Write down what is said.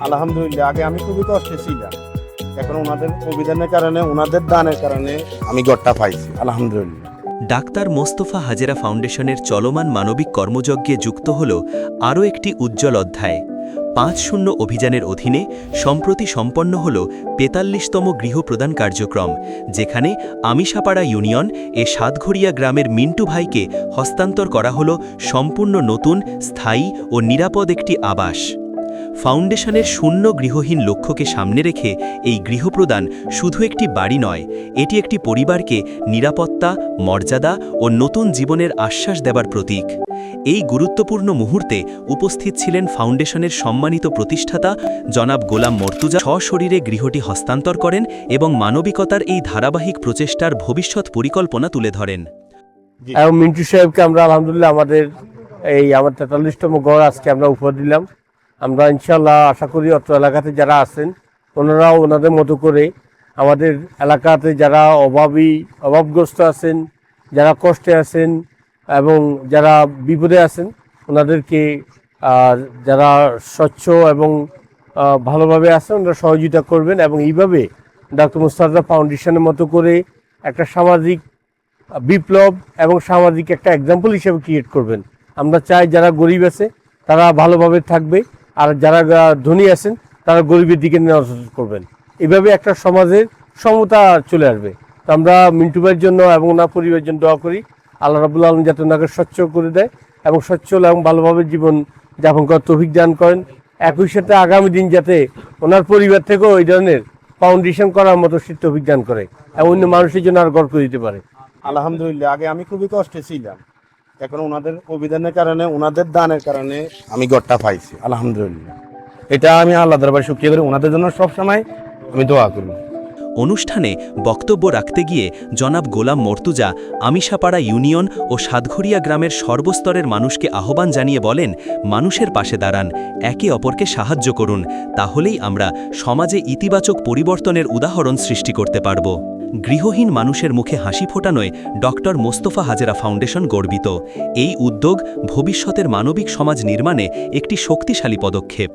আলহামদুলিল্লাহ, আগে আমি খুবই কষ্টে ছিলাম। এখন ওনাদের অভিযানের কারণে, ওনাদের দানের কারণে আমি ঘরটা পাইছি, আলহামদুলিল্লাহ। ডাক্তার মোস্তফা হাজেরা ফাউন্ডেশনের চলমান মানবিক কর্মযজ্ঞে যুক্ত হল আরও একটি উজ্জ্বল অধ্যায়। ৫-০ অভিযানের অধীনে সম্প্রতি সম্পন্ন হল ৪৫তম গৃহ প্রদান কার্যক্রম, যেখানে আমিশাপাড়া ইউনিয়ন এ সাতঘড়িয়া গ্রামের মিন্টু ভাইকে হস্তান্তর করা হল সম্পূর্ণ নতুন, স্থায়ী ও নিরাপদ একটি আবাস। ফাউন্ডেশনের শূন্য গৃহহীন লক্ষ্যকে সামনে রেখে এই গৃহপ্রদান শুধু একটি বাড়ি নয়, এটি একটি পরিবারকে নিরাপত্তা, মর্যাদা ও নতুন জীবনের আশ্বাস দেবার প্রতীক। এই গুরুত্বপূর্ণ মুহূর্তে উপস্থিত ছিলেন ফাউন্ডেশনের সম্মানিত প্রতিষ্ঠাতা জনাব গোলাম মর্তুজা। সশরীরে গৃহটি হস্তান্তর করেন এবং মানবিকতার এই ধারাবাহিক প্রচেষ্টার ভবিষ্যৎ পরিকল্পনা তুলে ধরেন। এবং মিন্টু সাহেবকে আমরা আলহামদুলিল্লাহ আমার ৪৩তম গড় আজকে আমরা উপহার দিলাম। আমরা ইনশাল্লাহ আশা করি অত্র এলাকাতে যারা আছেন ওনারাও ওনাদের মতো করে আমাদের এলাকাতে যারা অভাবগ্রস্ত আছেন, যারা কষ্টে আছেন এবং যারা বিপদে আছেন ওনাদেরকে যারা স্বচ্ছ এবং ভালোভাবে আছেন ওনারা সহযোগিতা করবেন এবং এইভাবে ডক্টর মোস্তফা ফাউন্ডেশনের মতো করে একটা সামাজিক বিপ্লব এবং সামাজিক একটা এক্সাম্পল হিসেবে ক্রিয়েট করবেন। আমরা চাই যারা গরিব আছে তারা ভালোভাবে থাকবে, আর যারা ধনী আছেন তারা গরিবের দিকে নজর করবেন। এইভাবে একটা সমাজের সমতা চলে আসবে। তো আমরা মিন্টু ভাইয়ের জন্য এবং ওনার পরিবারের জন্য দোয়া করি আল্লাহ রাব্বুল আলামিন যাতে ওনাকে স্বচ্ছ করে দেয় এবং সচ্ছল এবং ভালোভাবে জীবন যাপন করার তৌফিক দান করেন। একই সাথে আগামী দিন যাতে ওনার পরিবার থেকেও এই ধরনের ফাউন্ডেশন করার মতো সে তৌফিক দান করে এবং অন্য মানুষের জন্য আর গর্ব দিতে পারে। আলহামদুলিল্লাহ, আগে আমি খুবই কষ্টে ছিলাম। এখন ওনাদের অভিযানের কারণে, ওনাদের দানের কারণে আমি ঘরটা পাইছি, আলহামদুলিল্লাহ। এটা আমি আল্লাহ দরবারে শুকরিয়া করি, ওনাদের জন্য সবসময় আমি দোয়া করি। অনুষ্ঠানে বক্তব্য রাখতে গিয়ে জনাব গোলাম মর্তুজা আমিশাপাড়া ইউনিয়ন ও সাতঘড়িয়া গ্রামের সর্বস্তরের মানুষকে আহ্বান জানিয়ে বলেন, মানুষের পাশে দাঁড়ান, একে অপরকে সাহায্য করুন, তাহলেই আমরা সমাজে ইতিবাচক পরিবর্তনের উদাহরণ সৃষ্টি করতে পারব। গৃহহীন মানুষের মুখে হাসি ফোটানোয় ডক্টর মোস্তফা হাজেরা ফাউন্ডেশন গর্বিত। এই উদ্যোগ ভবিষ্যতের মানবিক সমাজ নির্মাণে একটি শক্তিশালী পদক্ষেপ।